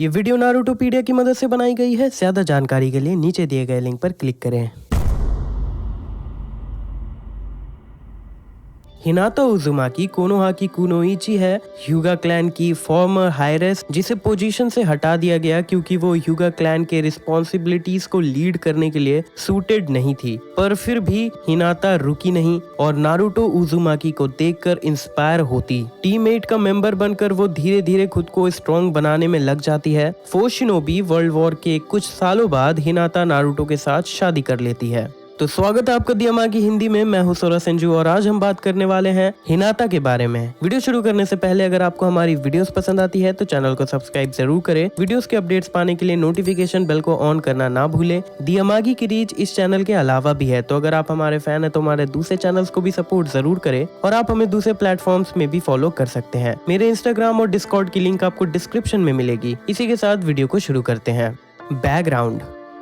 ये वीडियो नारुटोपीडिया की मदद से बनाई गई है। ज्यादा जानकारी के लिए नीचे दिए गए लिंक पर क्लिक करें। हिनाता उजुमाकी कोनोहाकी कुनोइची है ह्यूगा क्लैन की फॉर्मर हायरेस, जिसे पोजीशन से हटा दिया गया क्योंकि वो ह्यूगा क्लैन के रिस्पॉन्सिबिलिटीज को लीड करने के लिए सूटेड नहीं थी। पर फिर भी हिनाता रुकी नहीं और नारुतो उजुमाकी को देखकर इंस्पायर होती। टीममेट का मेंबर बनकर वो धीरे धीरे खुद को स्ट्रॉन्ग बनाने में लग जाती है। फोशिनोबी वर्ल्ड वॉर के कुछ सालों बाद हिनाता नारुतो के साथ शादी कर लेती है। तो स्वागत है आपका दियामागी हिंदी में। मैं हूं सोरा सेंजू और आज हम बात करने वाले हैं हिनाता के बारे में। वीडियो शुरू करने से पहले अगर आपको हमारी वीडियोस पसंद आती है तो चैनल को सब्सक्राइब जरूर करें। वीडियोस के अपडेट्स पाने के लिए नोटिफिकेशन बेल को ऑन करना ना भूलें। दियामागी की रीच इस चैनल के अलावा भी है, तो अगर आप हमारे फैन है तो हमारे दूसरे चैनल्स को भी सपोर्ट जरूर करें और आप हमें दूसरे प्लेटफॉर्म्स में भी फॉलो कर सकते हैं। मेरे इंस्टाग्राम और डिस्कॉर्ड की लिंक आपको डिस्क्रिप्शन में मिलेगी। इसी के साथ वीडियो को शुरू करते हैं। बैकग्राउंड।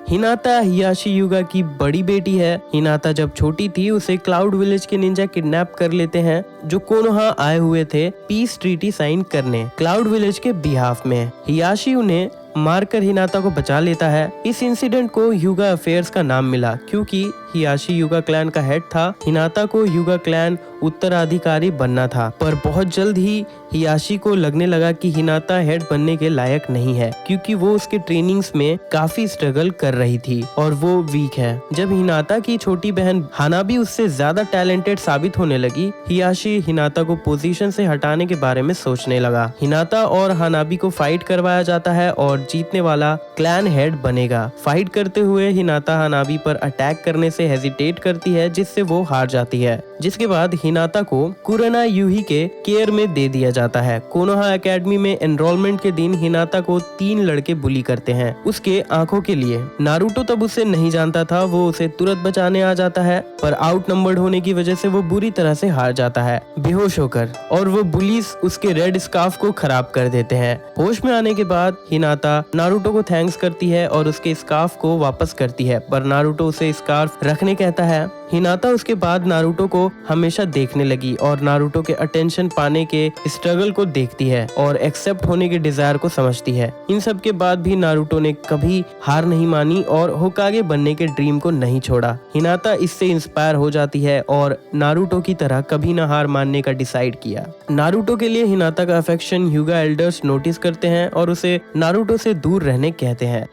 हिनाता हियाशी युगा की बड़ी बेटी है। हिनाता जब छोटी थी उसे क्लाउड विलेज के निंजा किडनैप कर लेते हैं, जो कोनोहा आए हुए थे पीस ट्रीटी साइन करने क्लाउड विलेज के बिहाफ में। हियाशी उन्हें मारकर हिनाता को बचा लेता है। इस इंसिडेंट को युगा अफेयर्स का नाम मिला क्योंकि हियाशी युगा क्लैन का हेड था। हिनाता को युगा क्लैन उत्तराधिकारी बनना था, पर बहुत जल्द ही हियाशी को लगने लगा कि हिनाता हेड बनने के लायक नहीं है क्योंकि वो उसके ट्रेनिंग्स में काफी स्ट्रगल कर रही थी और वो वीक है। जब हिनाता की छोटी बहन हानाबी उससे ज्यादा टैलेंटेड साबित होने लगी, हियाशी हिनाता को पोजीशन से हटाने के बारे में सोचने लगा। हिनाता और हानाबी को फाइट करवाया जाता है और जीतने वाला क्लैन हेड बनेगा। फाइट करते हुए हिनाता हानाबी पर अटैक करने से हेजिटेट करती है, जिससे वो हार जाती है। जिसके बाद हिनाता को कुरेना यूही के केयर में दे दिया जाता है। कोनोहा एकेडमी में एनरोलमेंट के दिन हिनाता को 3 लड़के बुली करते हैं उसके आंखों के लिए। नारुतो तब उसे नहीं जानता था। वो उसे तुरंत बचाने आ जाता है, पर आउटनंबर्ड होने की वजह से वो बुरी तरह से हार जाता है बेहोश होकर, और वो बुलीज उसके रेड स्कार्फ को खराब कर देते हैं। होश में आने के बाद हिनाता नारुतो को थैंक्स करती है और उसके स्कार्फ को वापस करती है, पर नारुतो उसे स्कार्फ रखने कहता है। हिनाता उसके बाद नारुतो को हमेशा देखने लगी और नारुतो के अटेंशन पाने के स्ट्रगल को देखती है और एक्सेप्ट होने के डिजायर को समझती है। इन सब के बाद भी नारुतो ने कभी हार नहीं मानी और होकागे बनने के ड्रीम को नहीं छोड़ा। हिनाता इससे इंस्पायर हो जाती है और नारुतो की तरह कभी न हार मानने का डिसाइड किया। नारुतो के लिए हिनाता का अफेक्शन ह्यूगा एल्डर्स नोटिस करते हैं और उसे नारुतो से दूर रहने कहते हैं।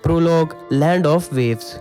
प्रोलॉग। Land of waves.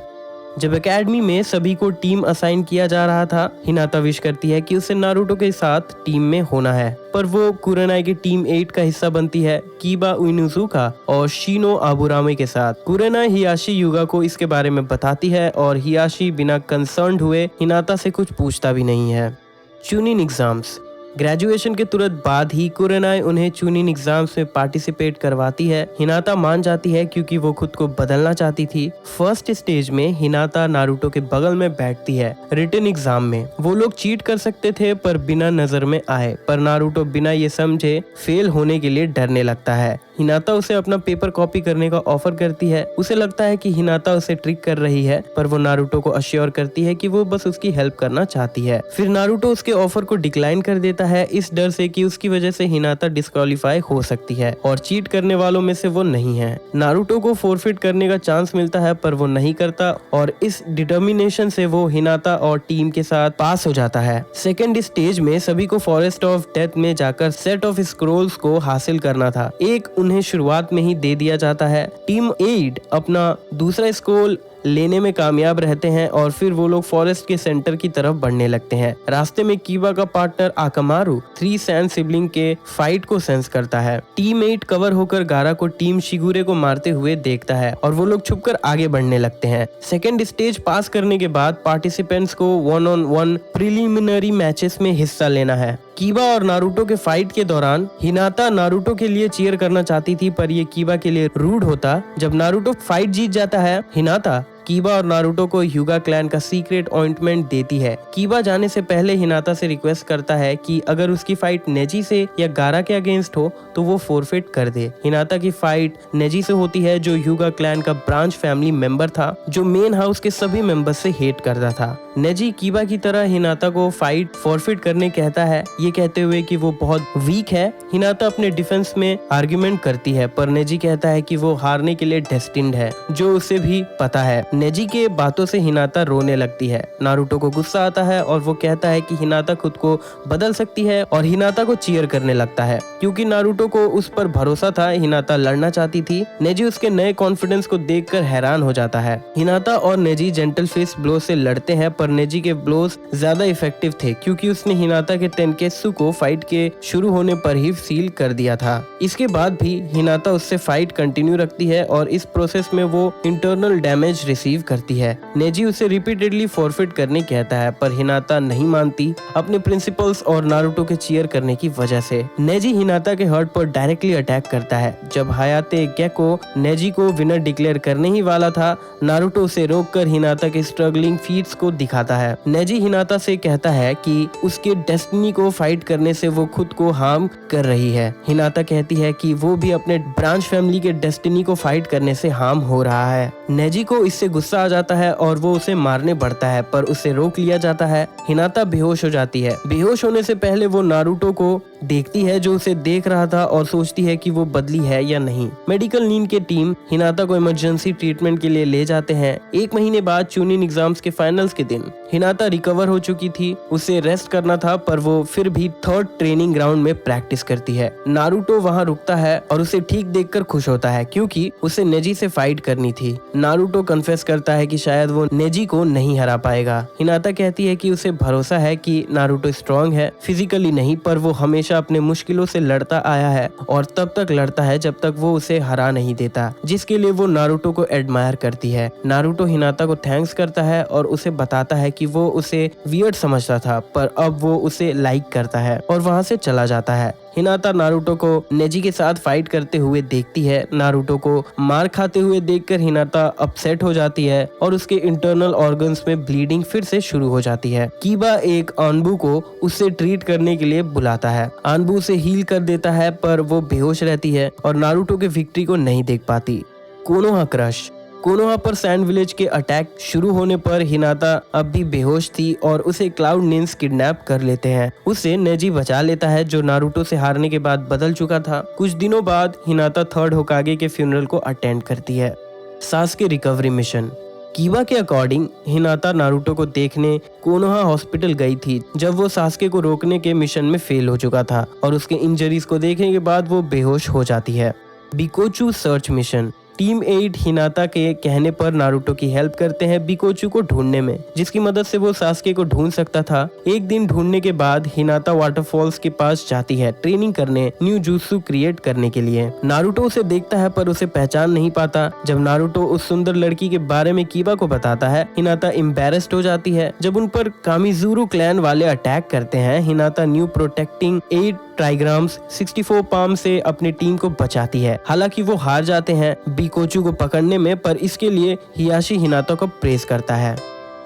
जब एकेडमी में सभी को टीम असाइन किया जा रहा था, हिनाता विश करती है कि उसे नारुतो के साथ टीम में होना है, पर वो कुरेनाई की टीम 8 का हिस्सा बनती है कीबा उइनुजुका और शिनो आबुरामे के साथ। कुरेनाई हियाशी युगा को इसके बारे में बताती है और हियाशी बिना कंसर्न्ड हुए हिनाता से कुछ पूछता भी नहीं है। Chunin exams. ग्रेजुएशन के तुरंत बाद ही कुरेनाई उन्हें चुनिन एग्जाम्स में पार्टिसिपेट करवाती है। हिनाता मान जाती है क्योंकि वो खुद को बदलना चाहती थी। फर्स्ट स्टेज में हिनाता नारुतो के बगल में बैठती है। रिटन एग्जाम में वो लोग चीट कर सकते थे पर बिना नजर में आए, पर नारुतो बिना ये समझे फेल होने के लिए डरने लगता है। हिनाता उसे अपना पेपर कॉपी करने का ऑफर करती है। उसे लगता है कि हिनाता उसे ट्रिक कर रही है, पर वो नारुतो को अश्योर करती है कि वो बस उसकी हेल्प करना चाहती है। फिर नारुतो उसके ऑफर को डिक्लाइन कर देता है इस डर से कि उसकी वजह से हिनाता डिस्क्वालीफाई हो सकती है और चीट करने वालों में से वो नहीं है। नारुतो को फोरफिट करने का चांस मिलता है, पर वो नहीं करता और इस डिटर्मिनेशन से वो हिनाता और टीम के साथ पास हो जाता है। सेकेंड स्टेज में सभी को फॉरेस्ट ऑफ डेथ में जाकर सेट ऑफ स्क्रोल्स को हासिल करना था। एक उन्हें शुरुआत में ही दे दिया जाता है। टीम 8 अपना दूसरा स्क्रोल लेने में कामयाब रहते हैं और फिर वो लोग फॉरेस्ट के सेंटर की तरफ बढ़ने लगते हैं। रास्ते में कीबा का पार्टनर आकामारू 3 सैंड सिबलिंग के फाइट को सेंस करता है। टीम 8 कवर होकर गारा को टीम शिगुरे को मारते हुए देखता है और वो लोग छुपकर आगे बढ़ने लगते हैं। सेकेंड स्टेज पास करने के बाद पार्टिसिपेंट्स को 1-on-1 प्रिलिमिनरी मैचेस में हिस्सा लेना है। कीबा और नारुतो के फाइट के दौरान हिनाता नारुतो के लिए चीयर करना चाहती थी, पर ये कीबा के लिए रूड होता। जब नारुतो फाइट जीत जाता है, हिनाता कीबा और नारुतो को ह्यूगा क्लैन का सीक्रेट ऑइंटमेंट देती है। कीबा जाने से पहले हिनाता से रिक्वेस्ट करता है कि अगर उसकी फाइट नेजी से या गारा के अगेंस्ट हो तो वो फोरफिट कर दे। हिनाता की फाइट नेजी से होती है, जो ह्यूगा क्लैन का ब्रांच फैमिली मेंबर था, जो मेन हाउस के सभी मेंबर्स से हेट करता था। नेजी कीबा की तरह हिनाता को फाइट फॉरफिट करने कहता है, ये कहते हुए कि वो बहुत वीक है। हिनाता अपने डिफेंस में आर्ग्यूमेंट करती है, पर नेजी कहता है कि वो हारने के लिए डेस्टिन्ड है, जो उसे भी पता है। नेजी के बातों से हिनाता रोने लगती है। नारुतो को गुस्सा आता है और वो कहता है कि हिनाता खुद को बदल सकती है और हिनाता को चीयर करने लगता है। क्योंकि नारुतो को उस पर भरोसा था, हिनाता लड़ना चाहती थी। नेजी उसके नए कॉन्फिडेंस को देखकर हैरान हो जाता है। हिनाता और नेजी जेंटल फेस ब्लो से लड़ते हैं, पर नेजी के ब्लोज ज्यादा इफेक्टिव थे क्योंकि उसने हिनाता के टेनकेत्सु को फाइट के शुरू होने पर ही सील कर दिया था। इसके बाद भी हिनाता उससे फाइट कंटिन्यू रखती है और इस प्रोसेस में वो इंटरनल डैमेज रिसीव करती है। नेजी उसे रिपीटेडली फॉरफिट करने कहता है, पर हिनाता नहीं मानती अपने प्रिंसिपल्स और नारुतो के चीयर करने की वजह से। नेजी हिनाता के हर्ट पर डायरेक्टली अटैक करता है। जब हायाते गेको नेजी को विनर डिक्लेयर करने ही वाला था, नारुतो उसे रोककर हिनाता के स्ट्रगलिंग फीट्स को दिखाता है। नेजी हिनाता से कहता है कि उसके डेस्टिनी को फाइट करने से वो खुद को हार्म कर रही है। हिनाता कहती है कि वो भी अपने ब्रांच फैमिली के डेस्टिनी को फाइट करने से हार्म हो रहा है। नेजी को इससे गुस्सा आ जाता है और वो उसे मारने बढ़ता है, पर उसे रोक लिया जाता है। हिनाता बेहोश हो जाती है। बेहोश होने से पहले वो नारुतो को देखती है, जो उसे देख रहा था, और सोचती है कि वो बदली है या नहीं। मेडिकल नीन के टीम हिनाता को इमरजेंसी ट्रीटमेंट के लिए ले जाते हैं। 1 महीने बाद चूनिन एग्जाम्स के फाइनल्स के दिन हिनाता रिकवर हो चुकी थी। उसे रेस्ट करना था, पर वो फिर भी 3rd ट्रेनिंग ग्राउंड में प्रैक्टिस करती है। नारुतो वहाँ रुकता है और उसे ठीक देखकर खुश होता है क्योंकि उसे नेजी से फाइट करनी थी। नारुतो कन्फेस करता है कि शायद वो नेजी को नहीं हरा पाएगा। हिनाता कहती है कि उसे भरोसा है कि नारुतो स्ट्रॉन्ग है, फिजिकली नहीं, पर वो हमेशा अपने मुश्किलों से लड़ता आया है और तब तक लड़ता है जब तक वो उसे हरा नहीं देता, जिसके लिए वो नारुतो को एडमायर करती है। नारुतो हिनाता को थैंक्स करता है और उसे बताता है कि वो उसे वियर्ड समझता था, पर अब वो उसे लाइक करता है और वहाँ से चला जाता है। हिनाता नारुतो को नेजी के साथ फाइट करते हुए देखती है। नारुतो को मार खाते हुए देखकर हिनाता अपसेट हो जाती है और उसके इंटरनल ऑर्गन्स में ब्लीडिंग फिर से शुरू हो जाती है। कीबा एक आनबू को उससे ट्रीट करने के लिए बुलाता है। आनबू उसे हील कर देता है, पर वो बेहोश रहती है और नारुतो के विक्ट्री को नहीं देख पाती। Konoha crush. कोनोहा पर सैंड विलेज के अटैक शुरू होने पर हिनाता अब भी बेहोश थी और उसे क्लाउड निन्स किडनैप कर लेते हैं। उसे नेजी बचा लेता है, जो नारुतो से हारने के बाद बदल चुका था। कुछ दिनों बाद हिनाता 3rd होकागे के फ्यूनरल को अटेंड करती है। सासके रिकवरी मिशन। कीबा के अकॉर्डिंग हिनाता नारुतो को देखने कोनोहा हॉस्पिटल गई थी जब वो सासके को रोकने के मिशन में फेल हो चुका था, और उसके इंजरीज को देखने के बाद वो बेहोश हो जाती है। बिकोचू सर्च मिशन। टीम 8 हिनाता के कहने पर नारुतो की हेल्प करते हैं बिकोचू को ढूंढने में, जिसकी मदद से वो सासके को ढूंढ सकता था। एक दिन ढूंढने के बाद हिनाता वाटरफॉल्स के पास जाती है ट्रेनिंग करने, न्यू जुत्सु क्रिएट करने के लिए। नारुतो उसे देखता है पर उसे पहचान नहीं पाता। जब नारुतो उस सुंदर लड़की के बारे में कीबा को बताता है, हिनाता एम्बैरेस्ड हो जाती है। जब उन पर कामिजुरु क्लैन वाले अटैक करते हैं, हिनाता न्यू प्रोटेक्टिंग 8 ट्राइग्राम्स 64 पाम से अपनी टीम को बचाती है। हालांकि वो हार जाते हैं बिकोचू को पकड़ने में, पर इसके लिए हियाशी हिनाता को प्रेज करता है।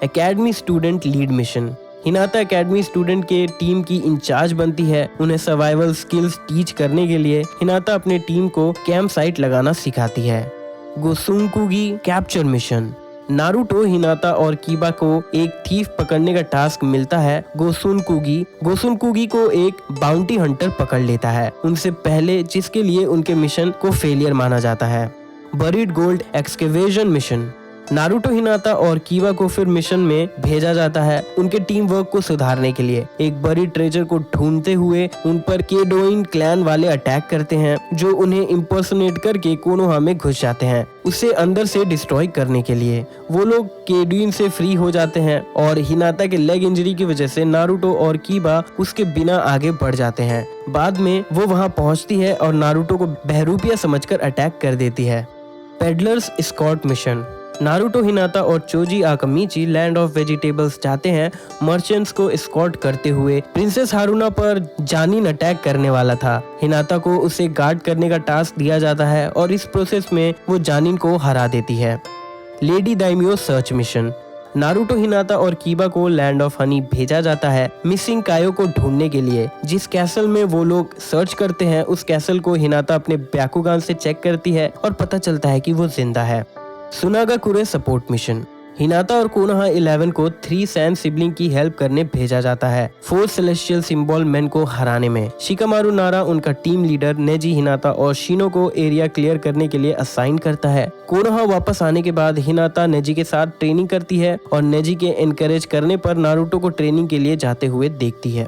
Academy student lead mission. हिनाता academy student के टीम की इंचार्ज बनती है। उन्हें सर्वाइवल स्किल्स टीच करने के लिए हिनाता अपने टीम को कैंप साइट लगाना सिखाती है। गोसुनकुगी कैप्चर मिशन। नारुतो, हिनाता और कीबा को एक थीफ पकड़ने का टास्क मिलता है। गोसुनकुगी को एक बाउंटी हंटर पकड़ लेता है उनसे पहले, जिसके लिए उनके मिशन को फेलियर माना जाता है। Buried gold excavation mission. Naruto, Hinata और कीबा को फिर मिशन में भेजा जाता है उनके टीम वर्क को सुधारने के लिए। एक बड़ी ट्रेजर को ढूंढते हुए उन पर केडोइन क्लैन वाले अटैक करते हैं, जो उन्हें इम्पर्सोनेट करके कोनोहा में घुस जाते हैं उसे अंदर से डिस्ट्रॉय करने के लिए। वो लोग केडोइन से फ्री हो जाते हैं और हिनाता के लेग इंजरी की वजह से नारुतो और कीबा उसके बिना आगे बढ़ जाते हैं। बाद में वो वहाँ पहुँचती है और नारुतो को बहरूपिया समझकर अटैक कर देती है। Peddlers escort mission. Naruto, Hinata और चोजी आकामिची लैंड ऑफ वेजिटेबल्स जाते हैं मर्चेंट्स को एस्कॉर्ट करते हुए। प्रिंसेस हारुना पर जानिन अटैक करने वाला था। हिनाता को उसे गार्ड करने का टास्क दिया जाता है और इस प्रोसेस में वो जानिन को हरा देती है। Lady Daimyo search mission. Naruto, Hinata और कीबा को लैंड ऑफ हनी भेजा जाता है मिसिंग कायो को ढूंढने के लिए। जिस कैसल में वो लोग सर्च करते हैं उस कैसल को हिनाता अपने ब्याकुगान से चेक करती है और पता चलता है कि वो जिंदा है। सुनागाकुरे सपोर्ट मिशन। हिनाता और कोनोहा 11 को 3 सैन सिबलिंग की हेल्प करने भेजा जाता है 4 सेलेस्टियल सिंबल मैन को हराने में। शिकामारू नारा उनका टीम लीडर नेजी, हिनाता और शिनो को एरिया क्लियर करने के लिए असाइन करता है। कोनोहा वापस आने के बाद हिनाता नेजी के साथ ट्रेनिंग करती है और नेजी के एनकरेज करने पर नारुतो को ट्रेनिंग के लिए जाते हुए देखती है।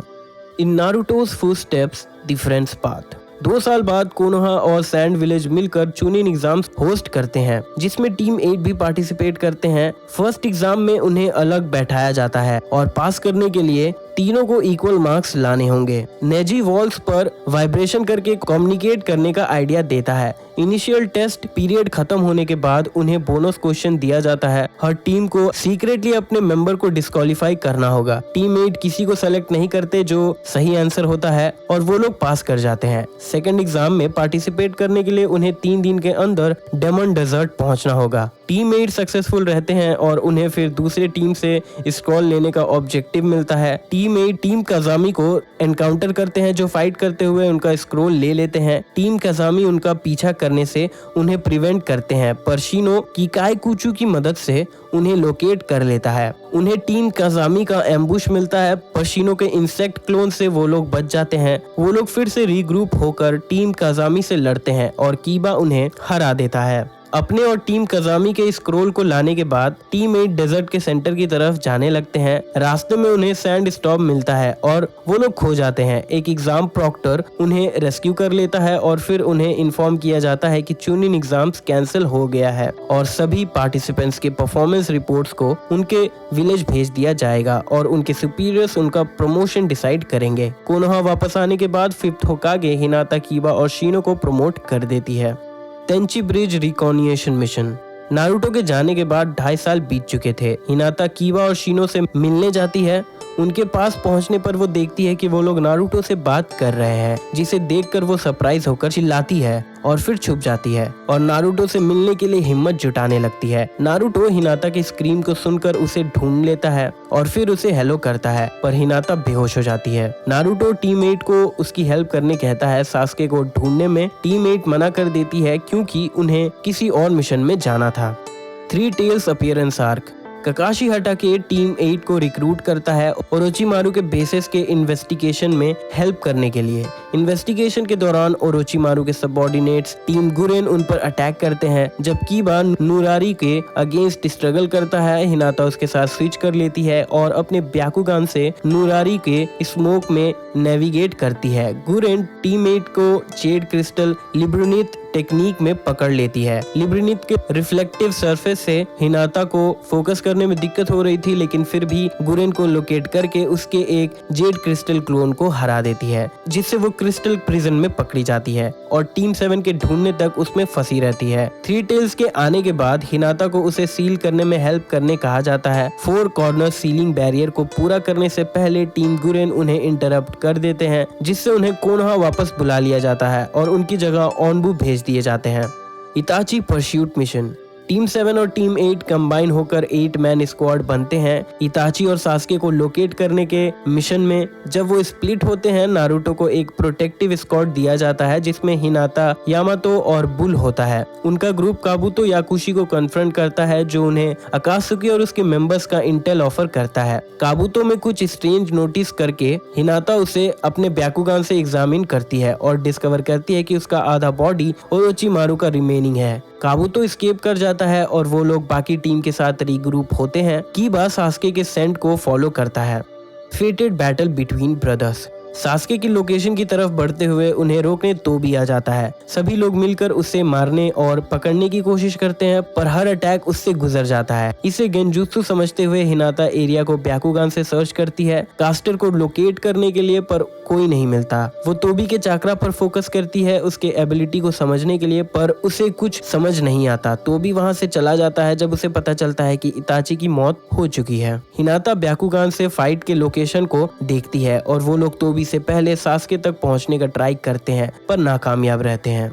इन नारुतोस फुटस्टेप्स द फ्रेंड्स पाथ। 2 साल बाद कोनोहा और सैंड विलेज मिलकर चुनिन एग्जाम्स होस्ट करते हैं जिसमें टीम 8 भी पार्टिसिपेट करते हैं। फर्स्ट एग्जाम में उन्हें अलग बैठाया जाता है और पास करने के लिए तीनों को इक्वल मार्क्स लाने होंगे। नेजी वॉल्स पर वाइब्रेशन करके कम्युनिकेट करने का आइडिया देता है। इनिशियल टेस्ट पीरियड खत्म होने के बाद उन्हें बोनस क्वेश्चन दिया जाता है। हर टीम को सीक्रेटली अपने मेंबर को डिस्क्वालीफाई करना होगा। टीममेट किसी को सेलेक्ट नहीं करते जो सही आंसर होता है और वो लोग पास कर जाते हैं। सेकंड एग्जाम में पार्टिसिपेट करने के लिए उन्हें 3 दिन के अंदर डेमन डेजर्ट पहुंचना होगा। टीममेट सक्सेसफुल रहते हैं और उन्हें फिर दूसरे टीम से स्क्रॉल लेने का ऑब्जेक्टिव मिलता है। टीममेट टीम काजामी को एनकाउंटर करते हैं जो फाइट करते हुए उनका स्क्रॉल ले लेते हैं। टीम काजामी उनका पीछा करने से उन्हें प्रिवेंट करते हैं पर शिनो किकाई कुचू की मदद से उन्हें लोकेट कर लेता है। उन्हें टीम काजामी का एम्बुश मिलता है पर शिनो के इंसेक्ट क्लोन से वो लोग बच जाते हैं। वो लोग फिर से रीग्रुप होकर टीम काजामी से लड़ते हैं और कीबा उन्हें हरा देता है। अपने और टीम काजामी के स्क्रोल को लाने के बाद टीम 8 डेजर्ट के सेंटर की तरफ जाने लगते हैं। रास्ते में उन्हें सैंड स्टॉर्म मिलता है और वो लोग खो जाते हैं। एक एग्जाम प्रॉक्टर उन्हें रेस्क्यू कर लेता है और फिर उन्हें इन्फॉर्म किया जाता है कि चुनिन एग्जाम्स कैंसिल हो गया है और सभी पार्टिसिपेंट्स के परफॉर्मेंस रिपोर्ट्स को उनके विलेज भेज दिया जाएगा और उनके सुपीरियर्स उनका प्रमोशन डिसाइड करेंगे। कोनोहा वापस आने के बाद 5th होकागे हिनाता, कीबा और शिनो को प्रमोट कर देती है। तेंची ब्रिज रिकॉन्सिलिएशन मिशन। नारुतो के जाने के बाद 2.5 साल बीत चुके थे। हिनाता कीबा और शिनो से मिलने जाती है। उनके पास पहुंचने पर वो देखती है कि वो लोग नारुतो से बात कर रहे हैं, जिसे देखकर वो सरप्राइज होकर चिल्लाती है और फिर छुप जाती है और नारुतो से मिलने के लिए हिम्मत जुटाने लगती है। नारुतो हिनाता की स्क्रीम को सुनकर उसे ढूंढ लेता है और फिर उसे हेलो करता है पर हिनाता बेहोश हो जाती है। नारुतो टीममेट को उसकी हेल्प करने कहता है। सास्के को ढूंढने में टीममेट मना कर देती है क्योंकि उन्हें किसी और मिशन में जाना था। 3 टेल्स अपीयरेंस आर्क। ककाशी हटाके टीम 8 को रिक्रूट करता है ओरोचिमारू के बेसिस के इन्वेस्टिगेशन में हेल्प करने के लिए। इन्वेस्टिगेशन के दौरान ओरोचिमारू के सबऑर्डिनेट्स टीम गुरेन उन पर अटैक करते हैं। जब कीबा नुरारी के अगेंस्ट स्ट्रगल करता है, हिनाता उसके साथ स्विच कर लेती है और अपने ब्याकुगान से नुरारी के स्मोक में नेविगेट करती है। गुरेन टीममेट को जेड क्रिस्टल लिब्रुनित टेक्निक में पकड़ लेती है। लिब्रुनित के रिफ्लेक्टिव सरफेस से हिनाता को फोकस करने में दिक्कत हो रही थी, लेकिन फिर भी गुरेन को लोकेट करके उसके एक जेड क्रिस्टल क्लोन को हरा देती है, जिससे वो क्रिस्टल प्रिजन में पकड़ी जाती है और टीम 7 के ढूंढने तक उसमें फंसी रहती है। 3 टेल्स के आने के बाद हिनाता को उसे सील करने में हेल्प करने कहा जाता है। 4 कॉर्नर सीलिंग बैरियर को पूरा करने से पहले टीम गुरेन उन्हें इंटरप्ट कर देते हैं, जिससे उन्हें कोनोहा वापस बुला लिया जाता है और उनकी जगह ओनबू भेज दिए जाते हैं। इताची परस्यूट मिशन। टीम 7 और टीम 8 कंबाइन होकर 8 मैन स्क्वाड बनते हैं इताची और सास्के को लोकेट करने के मिशन में। जब वो स्प्लिट होते हैं, नारुतो को एक प्रोटेक्टिव स्क्वाड दिया जाता है जिसमें हिनाता, यामातो और बुल होता है। उनका ग्रुप काबुतो याकुशी को कन्फ्रंट करता है जो उन्हें अकात्सुकी और उसके मेंबर्स का इंटेल ऑफर करता है। काबुतो में कुछ स्ट्रेंज नोटिस करके हिनाता उसे अपने ब्याकुगान से एग्जामिन करती है और डिस्कवर करती है कि उसका आधा बॉडी ओरोचिमारू का रिमेनिंग है। काबुतो स्केप कर जाता है और वो लोग बाकी टीम के साथ रीग्रुप होते हैं। कीबा सास्के के सेंट को फॉलो करता है। फेटेड बैटल बिटवीन ब्रदर्स। सास्के की लोकेशन की तरफ बढ़ते हुए उन्हें रोकने तोबी आ जाता है। सभी लोग मिलकर उसे मारने और पकड़ने की कोशिश करते हैं पर हर अटैक उससे गुजर जाता है। इसे गेंजुत्सु समझते हुए हिनाता एरिया को ब्याकुगान से सर्च करती है कास्टर को लोकेट करने के लिए, पर कोई नहीं मिलता। वो तोबी के चाकरा पर फोकस करती है उसके एबिलिटी को समझने के लिए, पर उसे कुछ समझ नहीं आता। तोबी वहाँ से चला जाता है जब उसे पता चलता है कि इताची की मौत हो चुकी है। हिनाता ब्याकुगान से फाइट के लोकेशन को देखती है और वो लोग तोबी से पहले सास्के तक पहुंचने का ट्राई करते हैं पर नाकामयाब रहते हैं।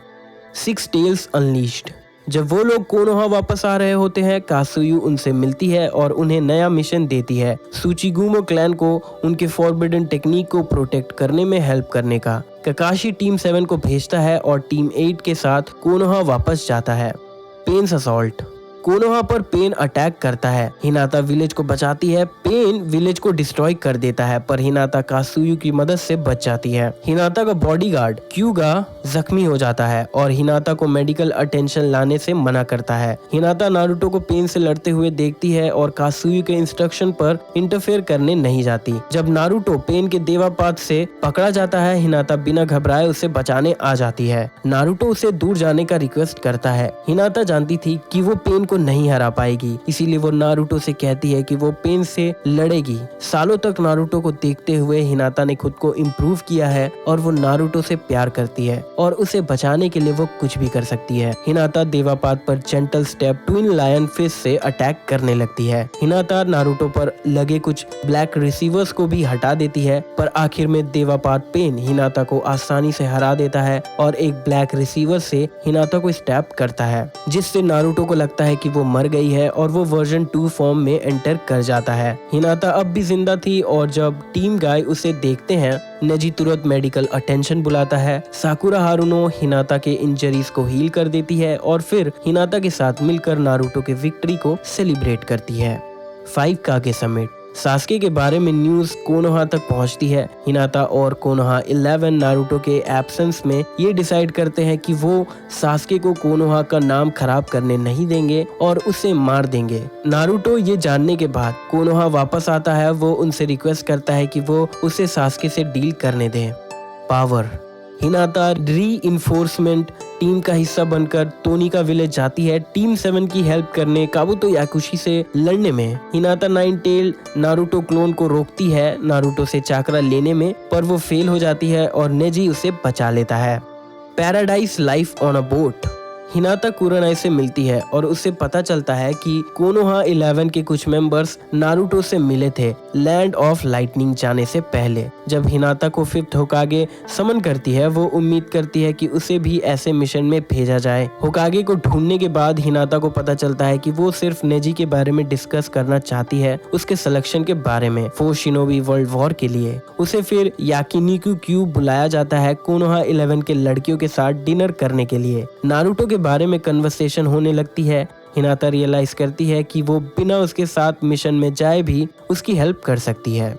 6 टेल्स अनलीश्ड। जब वो लोग कोनोहा वापस आ रहे होते हैं, कात्सुयु उनसे मिलती है और उन्हें नया मिशन देती है, सूचिगुमो क्लैन को उनके फॉरबिडन टेक्निक को प्रोटेक्ट करने में हेल्प करने का। ककाशी टीम 7 को भेजता है और टीम 8 के साथ कोनोहा वापस जाता है। Pain's assault. कोनोहा पर पेन अटैक करता है। हिनाता विलेज को बचाती है। पेन विलेज को डिस्ट्रॉय कर देता है, पर हिनाता कात्सुयु की मदद से बच जाती है। हिनाता का बॉडीगार्ड क्यूगा जख्मी हो जाता है और हिनाता को मेडिकल अटेंशन लाने से मना करता है। हिनाता नारुतो को पेन से लड़ते हुए देखती है और कात्सुयु के इंस्ट्रक्शन पर इंटरफेयर करने नहीं जाती। जब नारुतो पेन के देवापात से पकड़ा जाता है, हिनाता बिना घबराए उसे बचाने आ जाती है। नारुतो उसे दूर जाने का रिक्वेस्ट करता है। हिनाता जानती थी कि वो पेन को नहीं हरा पाएगी, इसीलिए वो नारुतो से कहती है कि वो पेन से लड़ेगी। सालों तक नारुतो को देखते हुए हिनाता ने खुद को इम्प्रूव किया है और वो नारुतो से प्यार करती है और उसे बचाने के लिए वो कुछ भी कर सकती है। हिनाता देवापात पर gentle step twin lion fish से अटैक करने लगती है। हिनाता नारुतो पर लगे कुछ ब्लैक रिसीवर्स को भी हटा देती है, पर आखिर में देवापात पेन हिनाता को आसानी से हरा देता है और एक ब्लैक रिसीवर से हिनाता को स्टैप करता है, जिससे नारुतो को लगता है कि वो मर गई है और वो वर्जन 2 फॉर्म में एंटर कर जाता है। हिनाता अब भी जिंदा थी और जब टीम गाय उसे देखते हैं, नेजी तुरंत मेडिकल अटेंशन बुलाता है। साकुरा हारुनो हिनाता के इंजरीज को हील कर देती है और फिर हिनाता के साथ मिलकर नारुतो के विक्ट्री को सेलिब्रेट करती है। 5 कागे समिट। सास्के के बारे में न्यूज कोनोहा तक पहुंचती है। हिनाता और कोनोहा 11 नारुतो के एब्सेंस में ये डिसाइड करते हैं कि वो सास्के को कोनोहा का नाम खराब करने नहीं देंगे और उसे मार देंगे। नारुतो ये जानने के बाद कोनोहा वापस आता है। वो उनसे रिक्वेस्ट करता है कि वो उसे सास्के से डील करने दें। पावर। हिनाता री-इन्फोर्समेंट टीम का हिस्सा बनकर तोनिका विलेज जाती है टीम 7 की हेल्प करने काबुतो याकुशी से लड़ने में। हिनाता नाइन टेल नारुतो क्लोन को रोकती है नारुतो से चाकरा लेने में, पर वो फेल हो जाती है और नेजी उसे बचा लेता है। Paradise life on a boat. Hinata Kurenai से मिलती है और उससे पता चलता है कि कोनोहा 11 के कुछ मेंबर्स नारुतो से मिले थे लैंड ऑफ लाइटनिंग जाने से पहले। जब हिनाता को 5th होकागे समन करती है, वो उम्मीद करती है कि उसे भी ऐसे मिशन में भेजा जाए। होकागे को ढूंढने के बाद हिनाता को पता चलता है कि वो सिर्फ नेजी के बारे में डिस्कस करना चाहती है, उसके सिलेक्शन के बारे में 4 शिनोबी वर्ल्ड वॉर के लिए। उसे फिर याकिनिकु क्यूब बुलाया जाता है कोनोहा 11 के लड़कियों के साथ डिनर करने के लिए। नारुतो के बारे में कन्वर्सेशन होने लगती है। हिनाता रियलाइज करती है कि वो बिना उसके साथ मिशन में जाए भी उसकी हेल्प कर सकती है।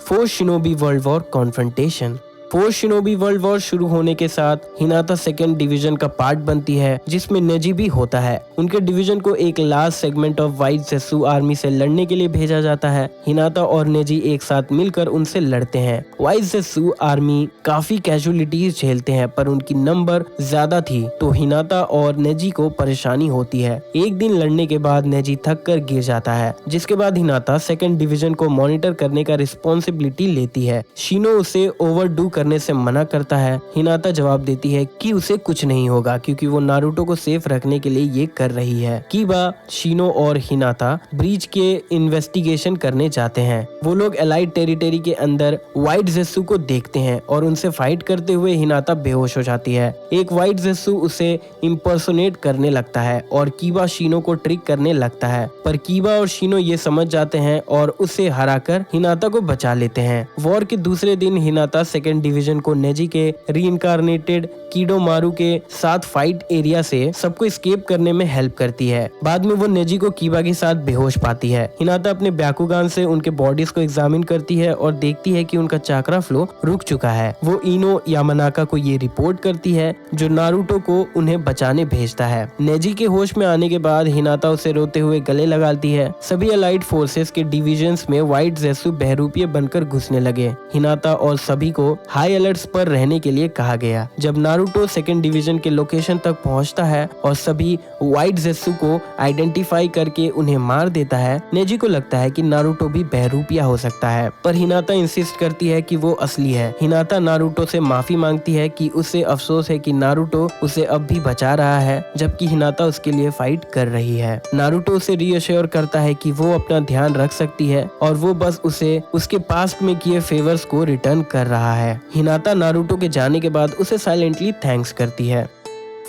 4 shinobi world war confrontation. 4 shinobi world war शुरू होने के साथ हिनाता 2nd डिवीजन का पार्ट बनती है, जिसमें नेजी भी होता है। उनके डिवीजन को एक लास्ट सेगमेंट ऑफ व्हाइट ज़ेसु आर्मी से लड़ने के लिए भेजा जाता है। हिनाता और नेजी एक साथ मिलकर उनसे लड़ते हैं। व्हाइट ज़ेसु आर्मी काफी कैजुअलिटीज झेलते हैं, पर उनकी नंबर ज्यादा थी तो हिनाता और नेजी को परेशानी होती है। एक दिन लड़ने के बाद नेजी थक कर गिर जाता है, जिसके बाद हिनाता 2nd डिवीजन को मॉनिटर करने का रिस्पॉन्सिबिलिटी लेती है। शिनो उसे ओवरडू करने से मना करता है। हिनाता जवाब देती है कि उसे कुछ नहीं होगा क्योंकि वो नारुतो को सेफ रखने के लिए ये कर रही है। कीबा, शिनो और हिनाता ब्रीच के इन्वेस्टिगेशन करने जाते हैं। वो लोग एलाइड टेरिटरी के अंदर व्हाइट ज़ेसु को देखते हैं और उनसे फाइट करते हुए हिनाता बेहोश हो जाती है। एक व्हाइट ज़ेसु उसे इम्पर्सोनेट करने लगता है और कीबा शिनो को ट्रिक करने लगता है, पर कीबा और शिनो ये समझ जाते हैं और उसे हराकर हिनाता को बचा लेते हैं। वॉर के दूसरे दिन हिनाता 2nd डिवीजन को नेजी के रीइंकार्नेटेड कीडोमारू के साथ फाइट एरिया से सबको एस्केप करने में हेल्प करती है। बाद में वो नेजी को कीबा के साथ बेहोश पाती है। हिनाता अपने ब्याकुगान से उनके बॉडीज को एग्जामिन करती है और देखती है कि उनका चाकरा फ्लो रुक चुका है। वो इनो यामानाका को ये रिपोर्ट करती है, जो नारुतो को उन्हें बचाने भेजता है। नेजी के होश में आने के बाद हिनाता उसे रोते हुए गले लगाती है। सभी अलाइड फोर्सेस के डिविजन्स में व्हाइट ज़ेसु बहरूपिये बनकर घुसने लगे। हिनाता और सभी को हाई अलर्ट्स पर रहने के लिए कहा गया। जब नारुतो 2nd डिवीजन के लोकेशन तक पहुंचता है और सभी व्हाइट ज़ेसु को आइडेंटिफाई करके उन्हें मार देता है, नेजी को लगता है कि नारुतो भी बहरूपिया हो सकता है, पर हिनाता इंसिस्ट करती है कि वो असली है। हिनाता नारुतो से माफी मांगती है कि उसे अफसोस है कि नारुतो उसे अब भी बचा रहा है, जबकि हिनाता उसके लिए फाइट कर रही है। नारुतो उसे रीअश्योर करता है कि वो अपना ध्यान रख सकती है और वो बस उसे उसके पास्ट में किए फेवर्स को रिटर्न कर रहा है। हिनाता नारुतो के जाने के बाद उसे साइलेंटली थैंक्स करती है।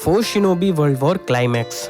Fourth shinobi world war climax.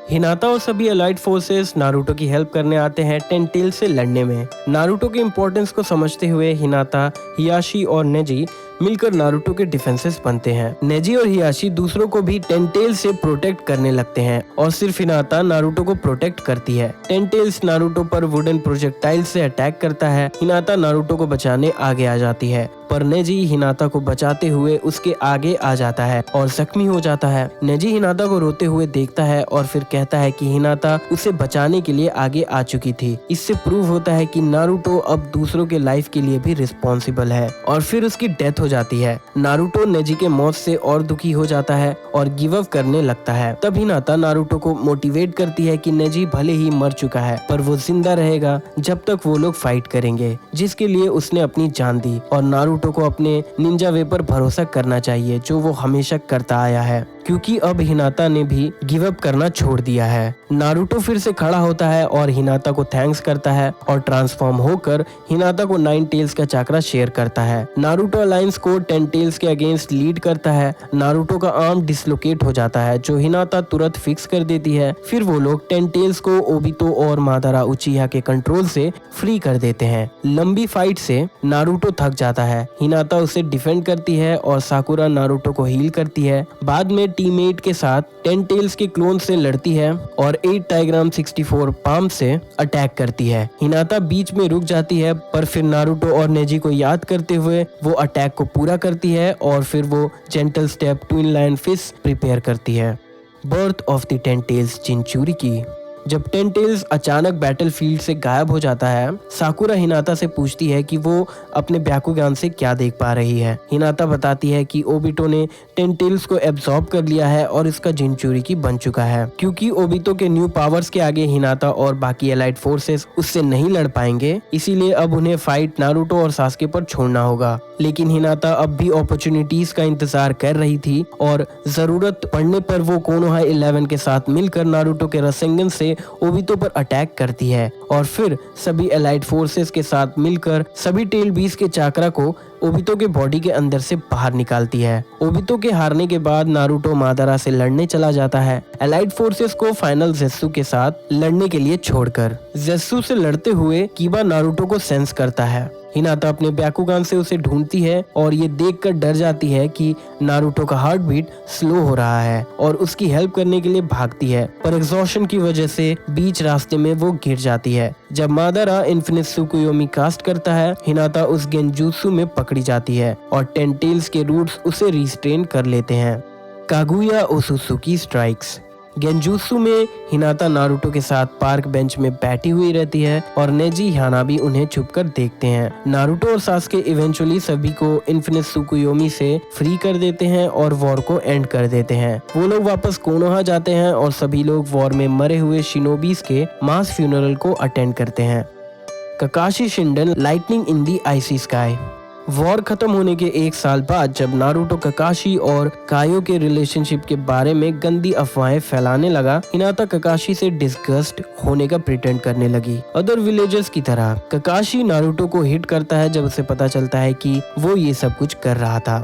हिनाता और सभी अलाइड फोर्सेस नारुतो की हेल्प करने आते हैं टेंटेल से लड़ने में। नारुतो के इम्पोर्टेंस को समझते हुए हिनाता, हियाशी और नेजी मिलकर नारुतो के डिफेंसेस बनते हैं। नेजी और हियाशी दूसरों को भी टेंटेल से प्रोटेक्ट करने लगते हैं और सिर्फ हिनाता नारुतो को प्रोटेक्ट करती है। टेंटेल्स नारुतो पर वुडन प्रोजेक्टाइल से अटैक करता है। हिनाता नारुतो को बचाने आगे आ जाती है, पर नेजी हिनाता को बचाते हुए उसके आगे आ जाता है और जख्मी हो जाता है। नेजी हिनाता को रोते हुए देखता है और फिर कहता है कि हिनाता उसे बचाने के लिए आगे आ चुकी थी। इससे प्रूव होता है कि नारुतो अब दूसरों के लाइफ के लिए भी रिस्पॉन्सिबल है और फिर उसकी डेथ हो जाती है। नारुतो नेजी के मौत से और दुखी हो जाता है और गिव अप करने लगता है। तब हिनाता नारुतो को मोटिवेट करती है कि नेजी भले ही मर चुका है पर वो जिंदा रहेगा जब तक वो लोग फाइट करेंगे, जिसके लिए उसने अपनी जान दी और नारुतो को अपने निंजा वे पर भरोसा करना चाहिए जो वो हमेशा करता आया है, क्योंकि अब हिनाता ने भी गिव अप करना छोड़ दिया है। नारुतो फिर से खड़ा होता है और हिनाता को थैंक्स करता है और ट्रांसफॉर्म होकर हिनाता को 9 टेल्स का चक्रा शेयर करता है। नारुतो अलायंस को 10 टेल्स के अगेंस्ट लीड करता है। नारुतो का आर्म डिसलोकेट हो जाता है जो हिनाता तुरंत फिक्स कर देती है। फिर वो लोग 10 टेल्स को ओबितो और मादारा उचिहा के कंट्रोल से फ्री कर देते हैं। लंबी फाइट से नारुतो थक जाता है। हिनाता उसे डिफेंड करती है और साकुरा नारुतो को हील करती है। बाद में टीममेट के साथ 10 टेल्स के क्लोन से लड़ती है और 8 टाइग्राम 64 पाम से अटैक करती है। हिनाता बीच में रुक जाती है पर फिर नारुतो और नेजी को याद करते हुए वो अटैक को पूरा करती है और फिर वो gentle step twin lion fist prepare करती है। Birth of the 10 tails jinchuriki. जब 10 टेल्स अचानक बैटलफील्ड से गायब हो जाता है, साकुरा हिनाता से पूछती है कि वो अपने ब्याकुगान से क्या देख पा रही है। हिनाता बताती है कि ओबितो ने 10 टेल्स को एब्जॉर्ब कर लिया है और इसका जिनचुरिकी बन चुका है। क्योंकि ओबितो के न्यू पावर्स के आगे हिनाता और बाकी एलाइड फोर्सेस उससे नहीं लड़ पाएंगे, इसीलिए अब उन्हें फाइट नारुतो और सास्के पर छोड़ना होगा। लेकिन हिनाता अब भी अपॉर्चुनिटीज का इंतजार कर रही थी और जरूरत पड़ने पर वो कोनोहा 11 के साथ मिलकर नारुतो के रसेंगन से ओबितो पर अटैक करती है और फिर सभी एलाइड फोर्सेस के साथ मिलकर सभी टेल बीस के चक्रा को ओबितो के बॉडी के अंदर से बाहर निकालती है। ओबितो के हारने के बाद नारुतो मादारा से लड़ने चला जाता है, एलाइड फोर्सेस को फाइनल जेत्सु के साथ लड़ने के लिए छोड़कर। जेत्सु से लड़ते हुए कीबा नारुतो को सेंस करता है। हिनाता अपने ब्याकुगान से उसे ढूंढती है और ये देखकर डर जाती है कि नारुतो का हार्ट बीट स्लो हो रहा है और उसकी हेल्प करने के लिए भागती है, पर एग्जॉशन की वजह से बीच रास्ते में वो गिर जाती है। जब मादारा इन्फिनिट सुकुयोमी कास्ट करता है, हिनाता उस गेंजुत्सु में पकड़ी जाती है और 10 टेल्स के रूट्स उसे रिस्ट्रेन कर लेते हैं। Kaguya ओसुत्सुकी strikes. गेंजुत्सु में हिनाता नारुतो के साथ पार्क बेंच में बैठी हुई रहती है और नेजी हानाबी उन्हें छुपकर देखते हैं। नारुतो और सास्के इवेंचुअली सभी को इन्फिनिट सुकुयोमी से फ्री कर देते हैं और वॉर को एंड कर देते हैं। वो लोग वापस कोनोहा जाते हैं और सभी लोग वॉर में मरे हुए शिनोबीज के मास फ्यूनरल को अटेंड करते हैं। Kakashi Shinden lightning in the icy sky. War खत्म होने के 1 साल बाद जब नारुतो ककाशी और कायो के रिलेशनशिप के बारे में गंदी अफवाहें फैलाने लगा, हिनाता ककाशी से डिस्गस्ट होने का प्रिटेंड करने लगी। अदर विलेजर्स की तरह ककाशी नारुतो को हिट करता है जब उसे पता चलता है कि वो ये सब कुछ कर रहा था।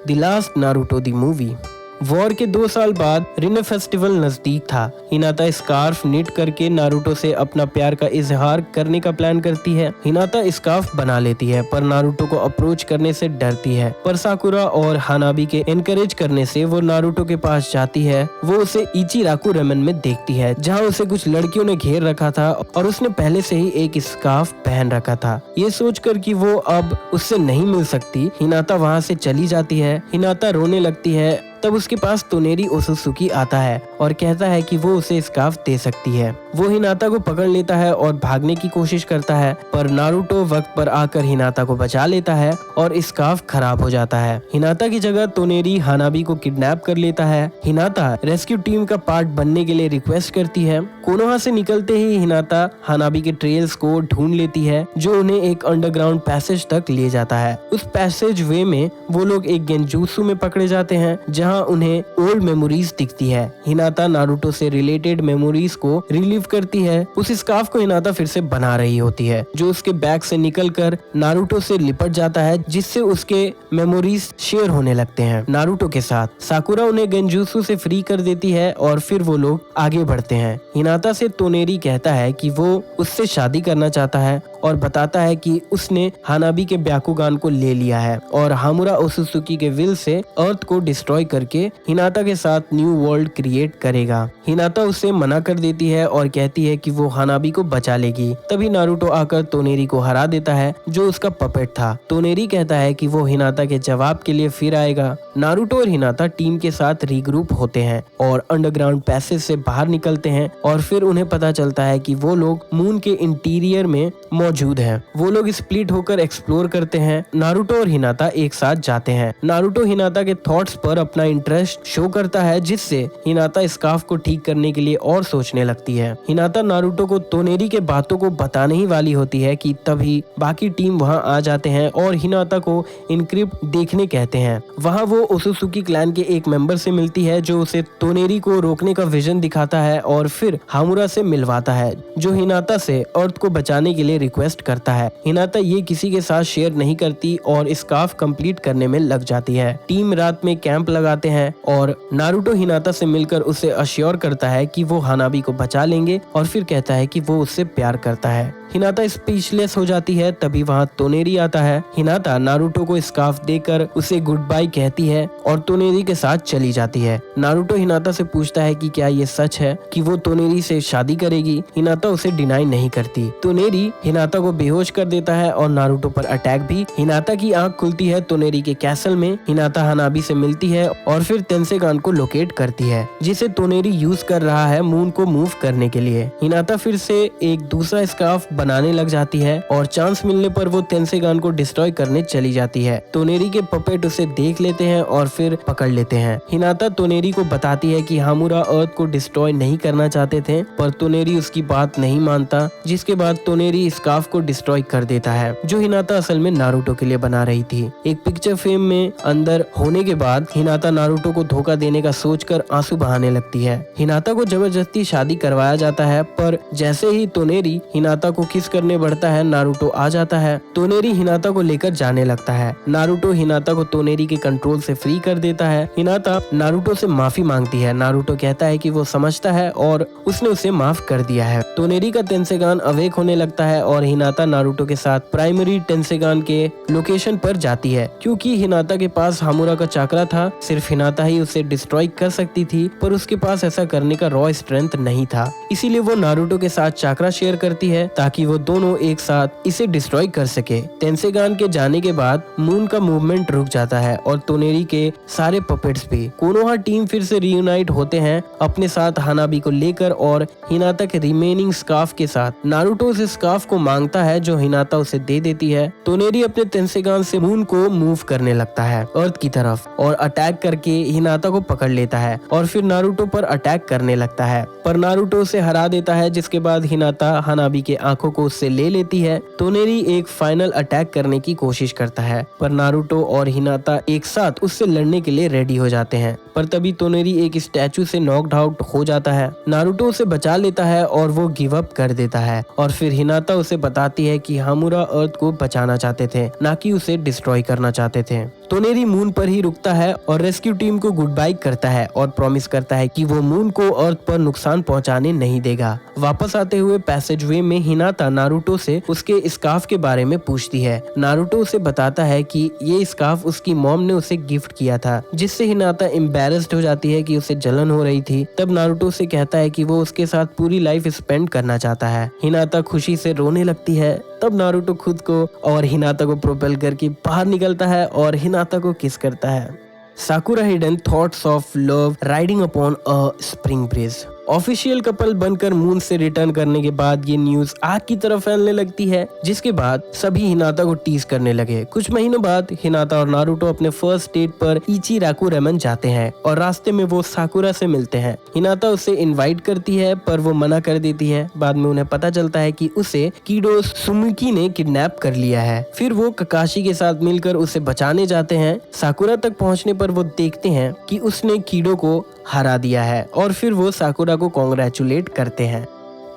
The last Naruto the movie. War के 2 साल बाद रिने फेस्टिवल नजदीक था। हिनाता स्कार्फ निट करके नारुतो से अपना प्यार का इजहार करने का प्लान करती है। हिनाता स्कार्फ बना लेती है पर नारुतो को अप्रोच करने से डरती है, पर साकुरा और हानाबी के एनकरेज करने से वो नारुतो के पास जाती है। वो उसे इचिराकु रेमन में देखती है जहाँ उसे कुछ लड़कियों ने घेर रखा था और उसने पहले से ही एक स्कार्फ पहन रखा था। ये सोचकर कि वो अब उससे नहीं मिल सकती, हिनाता वहाँ से चली जाती है। हिनाता रोने लगती है। तब उसके पास तोनेरी ओसुत्सुकी आता है और कहता है कि वो उसे स्कार्फ दे सकती है। वो हिनाता को पकड़ लेता है और भागने की कोशिश करता है, पर नारुतो वक्त पर आकर हिनाता को बचा लेता है और स्कार्फ खराब हो जाता है। हिनाता की जगह तोनेरी हानाबी को किडनैप कर लेता है। हिनाता रेस्क्यू टीम का पार्ट बनने के लिए रिक्वेस्ट करती है। कोनोहा से निकलते ही हिनाता हानाबी के ट्रेल्स को ढूंढ लेती है जो उन्हें एक अंडरग्राउंड पैसेज तक ले जाता है। उस पैसेज वे में वो लोग एक गेंजुत्सु में पकड़े जाते हैं जहाँ जहाँ उन्हें ओल्ड मेमोरीज दिखती है। हिनाता नारुतो से रिलेटेड मेमोरीज को रिलीव करती है। उस स्कार्फ को हिनाता फिर से बना रही होती है, जो उसके बैग से निकलकर नारुतो से लिपट जाता है, जिससे उसके मेमोरीज शेयर होने लगते हैं नारुतो के साथ। साकुरा उन्हें गेंजुत्सु से फ्री कर देती है और फिर वो लोग आगे बढ़ते हैं। हिनाता से तोनेरी कहता है कि वो उससे शादी करना चाहता है और बताता है कि उसने हानाबी के ब्याकुगान को ले लिया है और हामुरा ओसुसुकी के विल से अर्थ को डिस्ट्रॉय करके हिनाता के साथ न्यू वर्ल्ड क्रिएट करेगा। हिनाता उससे मना कर देती है और कहती है कि वो हानाबी को बचा लेगी। तभी नारुतो आकर तोनेरी को हरा देता है, जो उसका पपेट था। तोनेरी कहता है कि वो हिनाता के जवाब के लिए फिर आएगा। नारुतो और हिनाता टीम के साथ रीग्रुप होते हैं और अंडरग्राउंड पैसेज से बाहर निकलते हैं और फिर उन्हें पता चलता है कि वो लोग मून के इंटीरियर में मौजूद हैं। वो लोग स्प्लिट होकर एक्सप्लोर करते हैं। नारुतो और हिनाता एक साथ जाते हैं। नारुतो हिनाता के थॉट्स पर अपना इंटरेस्ट शो करता है, जिससे हिनाता स्कार्फ को ठीक करने के लिए और सोचने लगती है। हिनाता नारुतो को तोनेरी के बातों को बताने ही वाली होती है कि तभी बाकी टीम वहां आ जाते हैं और हिनाता को इनक्रिप्ट देखने कहते हैं। वहां वो ओसुसुकी क्लैन के एक मेंबर से मिलती है, जो उसे तोनेरी को रोकने का विजन दिखाता है और फिर हामुरा से मिलवाता है, जो हिनाता से अर्थ को बचाने के लिए रिक्वेस्ट करता है। हिनाता ये किसी के साथ शेयर नहीं करती और स्कार्फ कंप्लीट करने में लग जाती है। टीम रात में कैंप लगाते हैं और नारुतो हिनाता से मिलकर उसे अश्योर करता है कि वो हानाबी को बचा लेंगे और फिर कहता है कि वो उससे प्यार करता है। हिनाता स्पीचलेस हो जाती है। तभी वहाँ तोनेरी आता है। हिनाता नारुतो को स्कार्फ देकर उसे गुड बाय कहती है और तोनेरी के साथ चली जाती है। नारुतो हिनाता से पूछता है कि क्या ये सच है कि वो तोनेरी से शादी करेगी। हिनाता उसे डिनाई नहीं करती। तोनेरी हिनाता को बेहोश कर देता है और नारुतो पर अटैक भी। हिनाता की आंख खुलती है तोनेरी के कैसल में। हिनाता हानाबी से मिलती है और फिर तेंसेगान को लोकेट करती है, जिसे तोनेरी यूज कर रहा है मून को मूव करने के लिए। हिनाता फिर से एक दूसरा स्कार्फ बनाने लग जाती है और चांस मिलने पर वो तेंसेगान को डिस्ट्रॉय करने चली जाती है। तोनेरी के पपेट उसे देख लेते हैं और फिर पकड़ लेते हैं। हिनाता तोनेरी को बताती है कि हामुरा अर्थ को डिस्ट्रॉय नहीं करना चाहते थे, पर तोनेरी उसकी बात नहीं मानता, जिसके बाद तोनेरी स्कार्फ को डिस्ट्रॉय कर देता है, जो हिनाता असल में नारुतो के लिए बना रही थी। एक पिक्चर फ्रेम में अंदर होने के बाद हिनाता नारुतो को धोखा देने का सोचकर आंसू बहाने लगती है। हिनाता को जबरदस्ती शादी करवाया जाता है, पर जैसे ही तोनेरी हिनाता को किस करने बढ़ता है, नारुतो आ जाता है। तोनेरी हिनाता को लेकर जाने लगता है। नारुतो हिनाता को तोनेरी के कंट्रोल से फ्री कर देता है। हिनाता नारुतो से माफी मांगती है। नारुतो कहता है कि वो समझता है और उसने उसे माफ कर दिया है। तोनेरी का तेंसेगान अवेक होने लगता है और हिनाता नारुतो के साथ प्राइमरी तेंसेगान के लोकेशन पर जाती है। क्योंकि हिनाता के पास हामुरा का चाकरा था, सिर्फ हिनाता ही उसे डिस्ट्रॉय कर सकती थी, पर उसके पास ऐसा करने का रॉ स्ट्रेंथ नहीं था। इसीलिए वो नारुतो के साथ चाकरा शेयर करती है ताकि वो दोनों एक साथ इसे डिस्ट्रॉय कर सके। तेंसेगान के जाने के बाद मून का मूवमेंट रुक जाता है और तोनेरी के सारे पपेट्स भी। कोनोहा टीम फिर से रीयूनाइट होते हैं अपने साथ हानाबी को लेकर और हिनाता के रिमेनिंग स्कार्फ के साथ। नारुतो उस स्कार्फ को मांगता है, जो हिनाता उसे दे देती है। तोनेरी अपने तेंसेगान से मून को मूव करने लगता है अर्थ की तरफ और अटैक करके हिनाता को पकड़ लेता है और फिर नारुतो पर अटैक करने लगता है, पर नारुतो उसे हरा देता है, जिसके बाद हिनाता हानाबी के आंखों को उससे ले लेती है। तोनेरी एक फाइनल अटैक करने की कोशिश करता है, पर नारुतो और हिनाता एक साथ उससे लड़ने के लिए रेडी हो जाते हैं, पर तभी तोनेरी एक स्टैचू से नॉक्ड आउट हो जाता है। नारुतो उसे बचा लेता है और वो गिव अप कर देता है और फिर हिनाता उसे बताती है कि हामुरा अर्थ को बचाना चाहते थे, ना कि उसे डिस्ट्रॉय करना चाहते थे। तोनेरी मून पर ही रुकता है और रेस्क्यू टीम को गुड बाय करता है और प्रॉमिस करता है कि वो मून को अर्थ पर नुकसान पहुंचाने नहीं देगा। वापस आते हुए पैसेज वे में हिनाता नारुतो से उसके स्कार्फ के बारे में पूछती है। नारुतो उसे बताता है कि ये स्कार्फ उसकी मॉम ने उसे गिफ्ट किया था, जिससे हिनाता एम्बैरेस्ड हो जाती है कि उसे जलन हो रही थी। तब नारुतो से कहता है कि वो उसके साथ पूरी लाइफ स्पेंड करना चाहता है। हिनाता खुशी से रोने लगती है। तब नारुतो खुद को और हिनाता को प्रोपेल करके बाहर निकलता है और हिनाता को किस करता है। साकुरा hidden thoughts of love riding upon a spring bridge. Official couple बनकर मून से रिटर्न करने के बाद ये न्यूज आग की तरफ फैलने लगती है, जिसके बाद सभी हिनाता को टीज करने लगे। कुछ महीनों बाद हिनाता और नारुतो अपने फर्स्ट डेट पर इचिराकु रेमन जाते हैं और रास्ते में वो साकुरा से मिलते हैं। हिनाता उसे इनवाइट करती है पर वो मना कर देती है। बाद में उन्हें पता चलता है कि उसे कीडो सुमुकी ने किडनैप कर लिया है। फिर वो ककाशी के साथ मिलकर उसे बचाने जाते हैं। साकुरा तक पहुंचने पर वो देखते हैं कि उसने कीडो को हरा दिया है और फिर वो साकुरा को कांग्रेचुलेट करते हैं।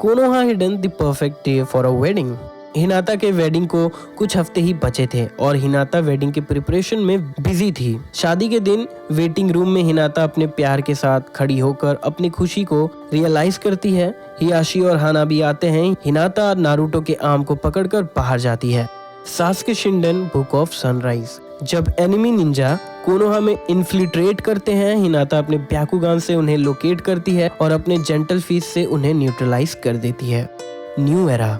Konoha hidden the perfect day for a wedding. हिनाता के वेडिंग को कुछ हफ्ते ही बचे थे और हिनाता वेडिंग के प्रिपरेशन में बिजी थी। शादी के दिन वेटिंग रूम में हिनाता अपने प्यार के साथ खड़ी होकर अपनी खुशी को रियलाइज करती है। हियाशी और हाना भी आते हैं। हिनाता नारुतो के आर्म को पकड़कर बाहर जाती है। Sasuke Shinden book of sunrise. जब एनिमी निंजा कोनोहा में इन्फिल्ट्रेट करते हैं, हिनाता अपने ब्याकुगान से उन्हें लोकेट करती है और अपने जेंटल फिस्ट से उन्हें न्यूट्रलाइज कर देती है। New era.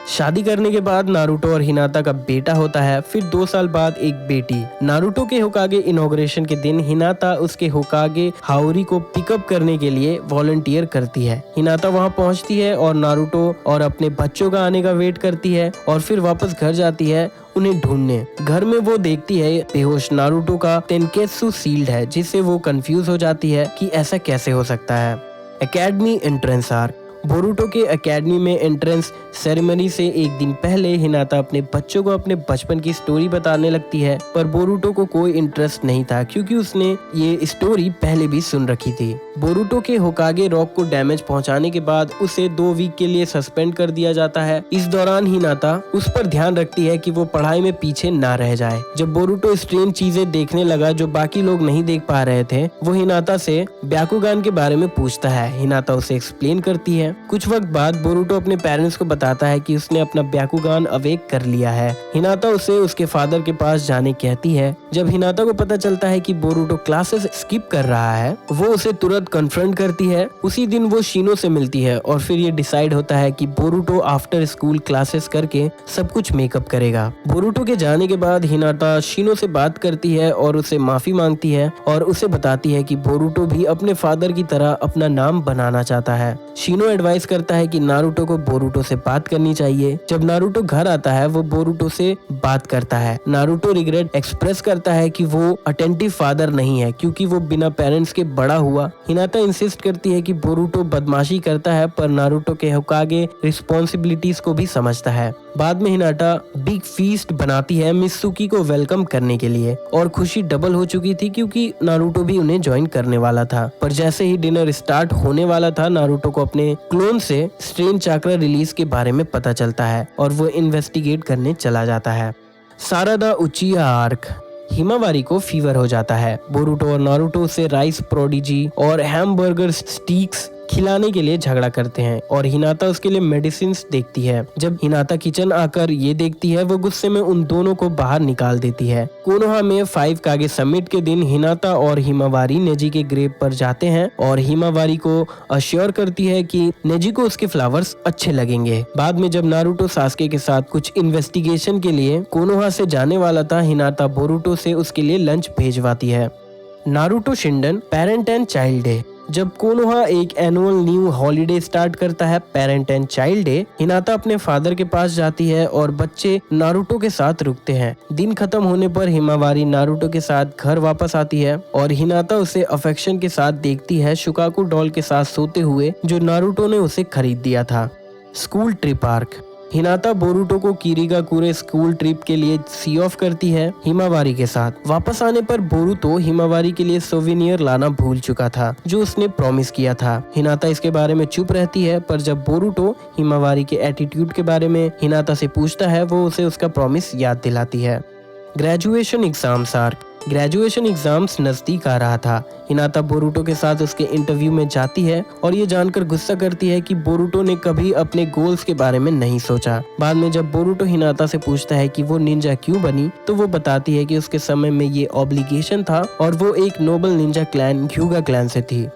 शादी करने के बाद नारुतो और हिनाता का बेटा होता है। फिर 2 साल बाद एक बेटी। नारुतो के होकागे इनॉग्रेशन के दिन हिनाता उसके होकागे हाओरी को पिकअप करने के लिए वॉलंटियर करती है। हिनाता वहां पहुंचती है और नारुतो और अपने बच्चों का आने का वेट करती है और फिर वापस घर जाती है उन्हें ढूंढने। घर में वो देखती है बेहोश नारुतो का तेनकेत्सु शील्ड है, जिससे वो कंफ्यूज हो जाती है कि ऐसा कैसे हो सकता है। Academy entrance arc. बोरुटो के एकेडमी में एंट्रेंस सेरेमनी से एक दिन पहले हिनाता अपने बच्चों को अपने बचपन की स्टोरी बताने लगती है, पर बोरुटो को कोई इंटरेस्ट नहीं था क्योंकि उसने ये स्टोरी पहले भी सुन रखी थी। बोरुटो के होकागे रॉक को डैमेज पहुंचाने के बाद उसे 2 वीक के लिए सस्पेंड कर दिया जाता है। इस दौरान हिनाता उस पर ध्यान रखती है कि वो पढ़ाई में पीछे ना रह जाए। जब बोरुटो स्ट्रेंज चीजें देखने लगा जो बाकी लोग नहीं देख पा रहे थे, वो हिनाता से ब्याकुगान के बारे में पूछता है। हिनाता उसे एक्सप्लेन करती है। कुछ वक्त बाद बोरुटो अपने पेरेंट्स को बताता है कि उसने अपना ब्याकुगान अवेक कर लिया है। हिनाता उसे उसके फादर के पास जाने कहती है। जब हिनाता को पता चलता है कि बोरुटो क्लासेस स्किप कर रहा है, वो उसे तुरंत कन्फ्रंट करती है। उसी दिन वो शिनो से मिलती है और फिर ये डिसाइड होता है कि बोरुटो आफ्टर स्कूल क्लासेस करके सब कुछ मेकअप करेगा। बोरुटो के जाने के बाद हिनाता शिनो से बात करती है और उसे माफी मांगती है और उसे बताती है कि बोरुटो भी अपने फादर की तरह अपना नाम बनाना चाहता है। शिनो एडवाइस करता है कि नारुतो को बोरुटो से बात करनी चाहिए। जब नारुतो घर आता है, वो बोरुटो से बात करता है। नारुतो रिग्रेट एक्सप्रेस करता है कि वो अटेंटिव फादर नहीं है क्योंकि वो बिना पेरेंट्स के बड़ा हुआ। हिनाता इंसिस्ट करती है कि बोरुटो बदमाशी करता है, पर नारुतो के होकागे रिस्पॉन्सिबिलिटीज को भी समझता है। बाद में हिनाता बिग फीस्ट बनाती है मित्सुकी को वेलकम करने के लिए और खुशी डबल हो चुकी थी क्योंकि नारुतो भी उन्हें ज्वाइन करने वाला था। पर जैसे ही डिनर स्टार्ट होने वाला था, नारुतो को अपने क्लोन से स्ट्रेंज चाक्रा रिलीज के बारे में पता चलता है और वो इन्वेस्टिगेट करने चला जाता है। सारादा उचिया आर्क। हिमावारी को फीवर हो जाता है। बोरुटो और नारुतो से राइस प्रोडिजी और हैमबर्गर स्टीक्स खिलाने के लिए झगड़ा करते हैं और हिनाता उसके लिए मेडिसिन देखती है। जब हिनाता किचन आकर ये देखती है, वो गुस्से में उन दोनों को बाहर निकाल देती है। कोनोहा में 5 कागे समिट के दिन हिनाता और हिमावारी नेजी के ग्रेव पर जाते हैं और हिमावारी को अश्योर करती है कि नेजी को उसके फ्लावर्स अच्छे लगेंगे। बाद में जब नारुतो सास्के के साथ कुछ इन्वेस्टिगेशन के लिए कोनोहा से जाने वाला था, हिनाता बोरुटो से उसके लिए लंच भेजवाती है। Naruto Shinden parent and child day. जब कोनोहा एक एनुअल न्यू हॉलिडे स्टार्ट करता है, parent and child day, Hinata अपने फादर के पास जाती है और बच्चे नारुतो के साथ रुकते हैं। दिन खत्म होने पर हिमावारी नारुतो के साथ घर वापस आती है और हिनाता उसे अफेक्शन के साथ देखती है शुकाकू डॉल के साथ सोते हुए जो नारुतो ने उसे खरीद दिया था। School trip arc. हिनाता बोरुटो को किरिगाकुरे स्कूल ट्रिप के लिए सी ऑफ करती है हिमावारी के साथ। वापस आने पर बोरुटो हिमावारी के लिए सोविनियर लाना भूल चुका था जो उसने प्रॉमिस किया था। हिनाता इसके बारे में चुप रहती है, पर जब बोरुटो हिमावारी के एटीट्यूड के बारे में हिनाता से पूछता है, वो उसे उसका प्रॉमिस याद दिलाती है। Graduation exams arc. Graduation exams नजदीक आ रहा था। हिनाता बोरुटो के साथ उसके इंटरव्यू में जाती है और ये जानकर गुस्सा करती है कि बोरुटो ने कभी अपने गोल्स के बारे में नहीं सोचा। बाद में जब बोरुटो हिनाता से पूछता है कि वो निंजा क्यों बनी, तो वो बताती है कि उसके समय में ये ऑब्लिगेशन था और वो एक noble ninja clan Hyuga clan से थी।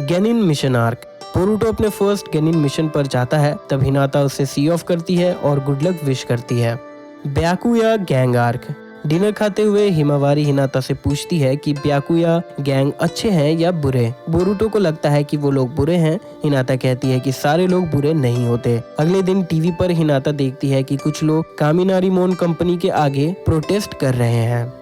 Genin mission arc. बोरुटो अपने फर्स्ट गेनिन मिशन पर जाता है, तब हिनाता उसे सी ऑफ करती है और गुड लक विश करती है। ब्याकुया गैंग आर्क। डिनर खाते हुए हिमावारी हिनाता से पूछती है कि ब्याकुया गैंग अच्छे हैं या बुरे। बोरुतो को लगता है कि वो लोग बुरे हैं। हिनाता कहती है कि सारे लोग बुरे नहीं होते। अगले दिन टीवी पर हिनाता देखती है कि कुछ लोग कामिनारीमोन कंपनी के आगे प्रोटेस्ट कर रहे हैं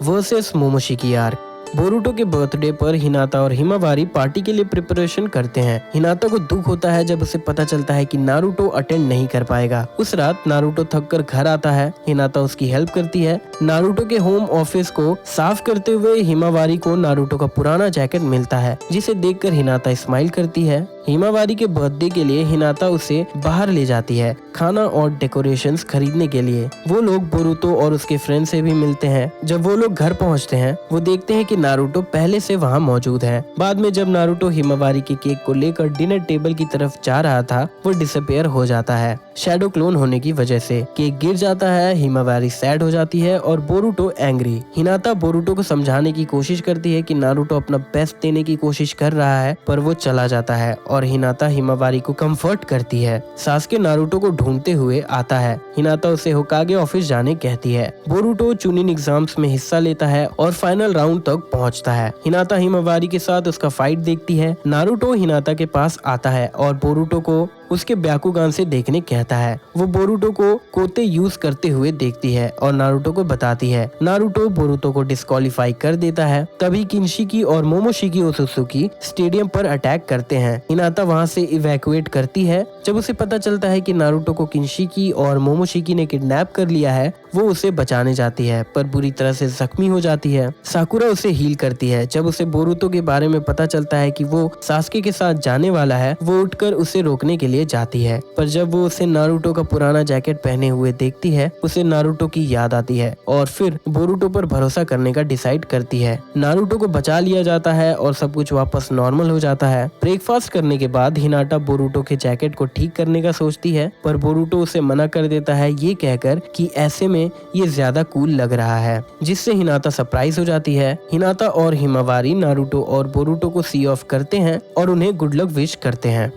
वर्सेस मोमोशिकी आर्क। बोरुतो के बर्थडे पर हिनाता और हिमावारी पार्टी के लिए प्रिपरेशन करते हैं। हिनाता को दुख होता है जब उसे पता चलता है कि नारुतो अटेंड नहीं कर पाएगा। उस रात नारुतो थककर घर आता है। हिनाता उसकी हेल्प करती है। नारुतो के होम ऑफिस को साफ करते हुए हिमावारी को नारुतो का पुराना जैकेट मिलता है, जिसे देखकर हिनाता स्माइल करती है। हिमावारी के बर्थडे के लिए हिनाता उसे बाहर ले जाती है खाना और डेकोरेशंस खरीदने के लिए। वो लोग बोरुतो और उसके फ्रेंड से भी मिलते हैं। जब वो लोग घर पहुंचते हैं, वो देखते हैं कि नारुतो पहले से वहां मौजूद है। बाद में जब नारुतो हिमावारी के केक को लेकर डिनर टेबल की तरफ जा रहा था, वो डिसअपियर हो जाता है शैडो क्लोन होने की वजह से। केक गिर जाता है। हिमावारी सैड हो जाती है और बोरुतो एंग्री। हिनाता बोरुतो को समझाने की कोशिश करती है कि नारुतो अपना बेस्ट देने की कोशिश कर रहा है, पर वो चला जाता है और हिनाता हिमावारी को कंफर्ट करती है। सास्के नारुतो को ढूंढते हुए आता है। हिनाता उसे होकागे ऑफिस जाने कहती है। बोरुतो चुनिन एग्जाम्स में हिस्सा लेता है और फाइनल राउंड तक पहुंचता है। हिनाता हिमावारी के साथ उसका फाइट देखती है। नारुतो हिनाता के पास आता है और बोरुतो को उसके ब्याकुगान से देखने कहता है। वो बोरुतो को कोते यूज करते हुए देखती है और नारुतो को बताती है। नारुतो बोरुतो को डिस्क्वालीफाई कर देता है। तभी किनशिकी और मोमोशिकी ओसुसुकी स्टेडियम पर अटैक करते हैं। हिनाता वहां से इवैक्यूएट करती है। जब उसे पता चलता है कि नारुतो को किनशिकी और मोमोशिकी ने किडनैप कर लिया है, वो उसे बचाने जाती है, पर बुरी तरह से जख्मी हो जाती है। साकुरा उसे हील करती है। जब उसे बोरुतो के बारे में पता चलता है कि वो सास्के के साथ जाने वाला है, वो उठकर उसे रोकने के लिए जाती है, पर जब वो उसे नारुतो का पुराना जैकेट पहने हुए देखती है, उसे नारुतो की याद आती है और फिर बोरुतो पर भरोसा करने का डिसाइड करती है। नारुतो को बचा लिया जाता है और सब कुछ वापस नॉर्मल हो जाता है। ब्रेकफास्ट करने के बाद हिनाटा बोरुतो के जैकेट को ठीक करने का सोचती है, पर बोरुतो उसे मना कर देता है, ये कहकर कि ऐसे में ये ज्यादा कूल लग रहा है, जिससे हिनाता सरप्राइज हो जाती है। हिनाता और हिमावारी नारुतो और बोरुतो को सी ऑफ करते हैं और उन्हें गुड लक विश करते हैं।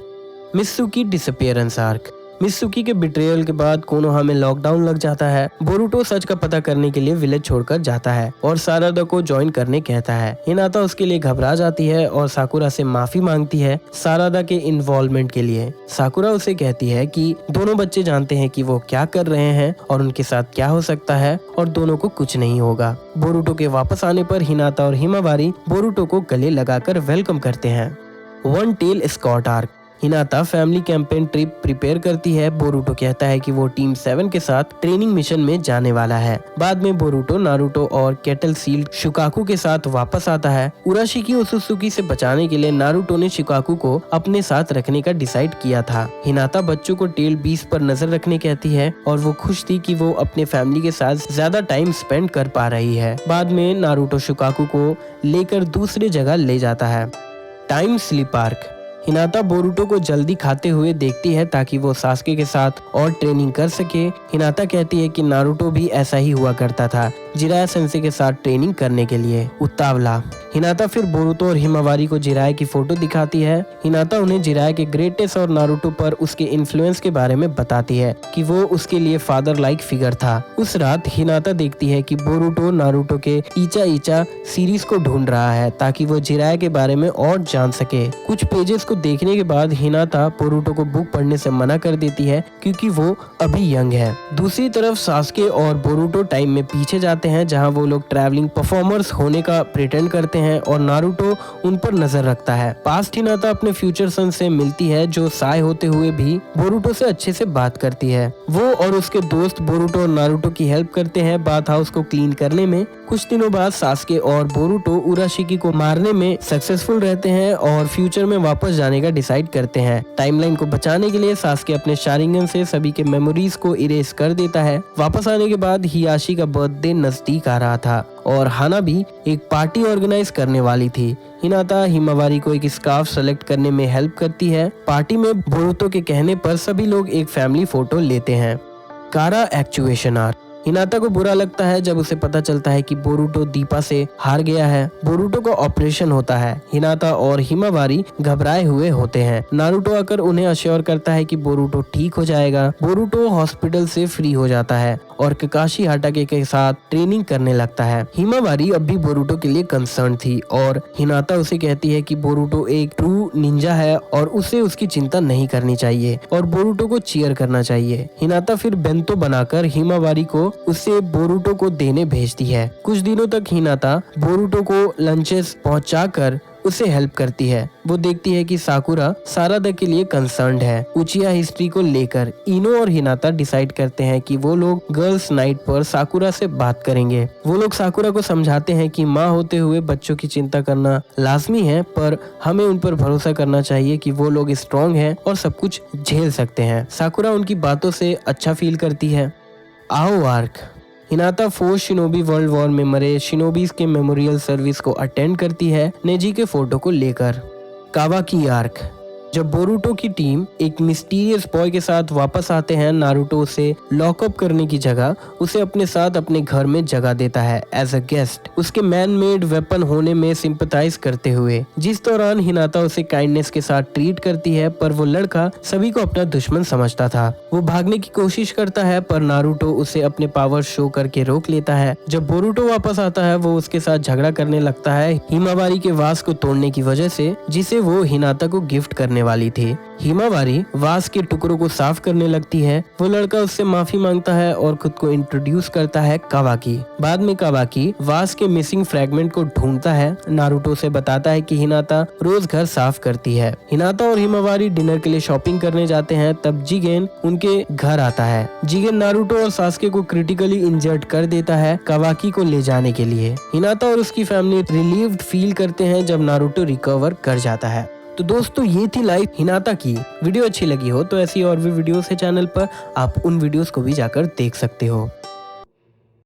मित्सुकी डिसअपीयरेंस आर्क। मित्सुकी के बिट्रेयल के बाद कोनोहा में लॉकडाउन लग जाता है। बोरुतो सच का पता करने के लिए विलेज छोड़कर जाता है और सारादा को ज्वाइन करने कहता है। हिनाता उसके लिए घबरा जाती है और साकुरा से माफी मांगती है सारादा के इन्वॉल्वमेंट के लिए। साकुरा उसे कहती है कि दोनों बच्चे जानते हैं कि वो क्या कर रहे हैं और उनके साथ क्या हो सकता है और दोनों को कुछ नहीं होगा। बोरुतो के वापस आने पर हिनाता और हिमावारी बोरुतो को गले लगाकर वेलकम करते हैं। One tail escort arc. Hinata family campaign trip prepare करती है। बोरुतो कहता है कि वो टीम 7 के साथ ट्रेनिंग मिशन में जाने वाला है। बाद में बोरुतो नारुतो और केटल सील्ड शुकाकू के साथ वापस आता है। उराशिकी ओसुसुकी से बचाने के लिए नारुतो ने शुकाकू को अपने साथ रखने का डिसाइड किया था। हिनाता बच्चों को टेल 20 पर नजर रखने कहती है और वो खुश थी कि वो अपने फैमिली के साथ ज्यादा टाइम स्पेंड कर पा रही है। बाद में नारुतो शुकाकू को लेकर दूसरी जगह ले जाता है। Time sleep arc. हिनाता बोरुतो को जल्दी खाते हुए देखती है ताकि वो सास्के के साथ और ट्रेनिंग कर सके। हिनाता कहती है कि नारुतो भी ऐसा ही हुआ करता था, जिराया सेंसे के साथ ट्रेनिंग करने के लिए। उतावला। हिनाता फिर बोरुतो और हिमावारी को जिराया की फोटो दिखाती है। हिनाता उन्हें जिराया के ग्रेटेस्ट और नारुतो पर उसके इन्फ्लुएंस के बारे में बताती है कि वो उसके लिए फादर लाइक फिगर था। उस रात हिनाता देखती है कि बोरुतो नारुतो के इचा इचा सीरीज को ढूंढ रहा है ताकि वो जिराया के बारे में और जान सके। कुछ पेजेस को देखने के बाद हिनाता बोरुतो को बुक पढ़ने से मना कर देती है क्योंकि वो अभी यंग है। दूसरी तरफ सास्के और बोरुतो टाइम में पीछे जाते हैं जहाँ वो लोग ट्रैवलिंग परफॉर्मर्स होने का प्रिटेंड करते हैं और नारुतो उन पर नजर रखता है। पास्ट हिनाता अपने फ्यूचर सन से मिलती है जो साय होते हुए भी बोरुतो से अच्छे से बात करती है। वो और उसके दोस्त बोरुतो और नारुतो की हेल्प करते हैं बाथ हाउस को क्लीन करने में। कुछ दिनों बाद सास्के और बोरुतो उराशिकी को मारने में सक्सेसफुल रहते हैं और फ्यूचर में वापस जाने का डिसाइड करते हैं। टाइमलाइन को बचाने के लिए सास्के अपने शारिंगन से सभी के मेमोरीज को इरेज कर देता है। वापस आने के बाद हियाशी का बर्थडे नजदीक आ रहा था और हाना भी एक पार्टी ऑर्गेनाइज करने वाली थी। हिनाता हिमावारी को एक स्कार्फ सेलेक्ट करने में हेल्प करती है। पार्टी में बोरुतो के कहने पर सभी लोग एक फैमिली फोटो लेते हैं। कारा एक्चुएशन आर्क। हिनाता को बुरा लगता है जब उसे पता चलता है कि बोरुतो दीपा से हार गया है। बोरुतो का ऑपरेशन होता है। हिनाता और हिमावारी घबराए हुए होते हैं। नारुतो आकर उन्हें अश्योर करता है कि बोरुतो ठीक हो जाएगा। बोरुतो हॉस्पिटल से फ्री हो जाता है और ककाशी हाटाके के साथ ट्रेनिंग करने लगता है। हिमावारी अब भी बोरुतो के लिए कंसर्न थी और हिनाता उसे कहती है कि बोरुतो एक ट्रू निंजा है और उसे उसकी चिंता नहीं करनी चाहिए और बोरुतो को चीयर करना चाहिए। हिनाता फिर बेंतो बनाकर हिमावारी को उसे बोरुतो को देने भेजती है। कुछ दिनों तक हिनाता बोरुतो को लंचेस पहुंचाकर उसे हेल्प करती है। वो देखती है कि साकुरा सारादा के लिए कंसर्न्ड है। उचिया हिस्ट्री को लेकर इनो और हिनाता डिसाइड करते हैं कि वो लोग गर्ल्स नाइट पर साकुरा से बात करेंगे। वो लोग साकुरा को समझाते हैं कि माँ होते हुए बच्चों की चिंता करना लाजमी है, पर हमें उन पर भरोसा करना चाहिए कि वो लोग स्ट्रॉन्ग हैं और सब कुछ झेल सकते हैं। साकुरा उनकी बातों से अच्छा फील करती है। आओ आर्क। हिनाता 4 शिनोबी वर्ल्ड वॉर में मरे शिनोबीज के मेमोरियल सर्विस को अटेंड करती है नेजी के फोटो को लेकर। कावाकी आर्क। जब बोरुतो की टीम एक मिस्टीरियस बॉय के साथ वापस आते हैं, नारुतो उसे लॉकअप करने की जगह उसे अपने साथ अपने घर में जगह देता है एज अ गेस्ट, उसके मैन मेड वेपन होने में सिंपैथाइज करते हुए। जिस दौरान हिनाता उसे काइंडनेस के साथ ट्रीट करती है, पर वो लड़का सभी को अपना दुश्मन समझता था। वो भागने की कोशिश करता है पर नारुतो उसे अपने पावर शो करके रोक लेता है। जब बोरुतो वापस आता है वो उसके साथ झगड़ा करने लगता है हिमावारी के वास को तोड़ने की वजह से, जिसे वो हिनाता को गिफ्ट करने वाली थी। हिमावारी वास के टुकड़ों को साफ करने लगती है। वो लड़का उससे माफी मांगता है और खुद को इंट्रोड्यूस करता है कावाकी। बाद में कावाकी वास के मिसिंग फ्रैगमेंट को ढूंढता है। नारुतो से बताता है कि हिनाता रोज घर साफ करती है। हिनाता और हिमावारी डिनर के लिए शॉपिंग करने जाते हैं, तब जिगेन उनके घर आता है। जिगेन नारुतो और सास्के को क्रिटिकली इंजर्ड कर देता है कावाकी को ले जाने के लिए। हिनाता और उसकी फैमिली रिलीव्ड फील करते हैं जब नारुतो रिकवर कर जाता है। तो दोस्तों ये थी लाइफ हिनाता की। वीडियो अच्छी लगी हो तो ऐसी और भी वीडियोस है चैनल पर, आप उन वीडियोस को भी जाकर देख सकते हो।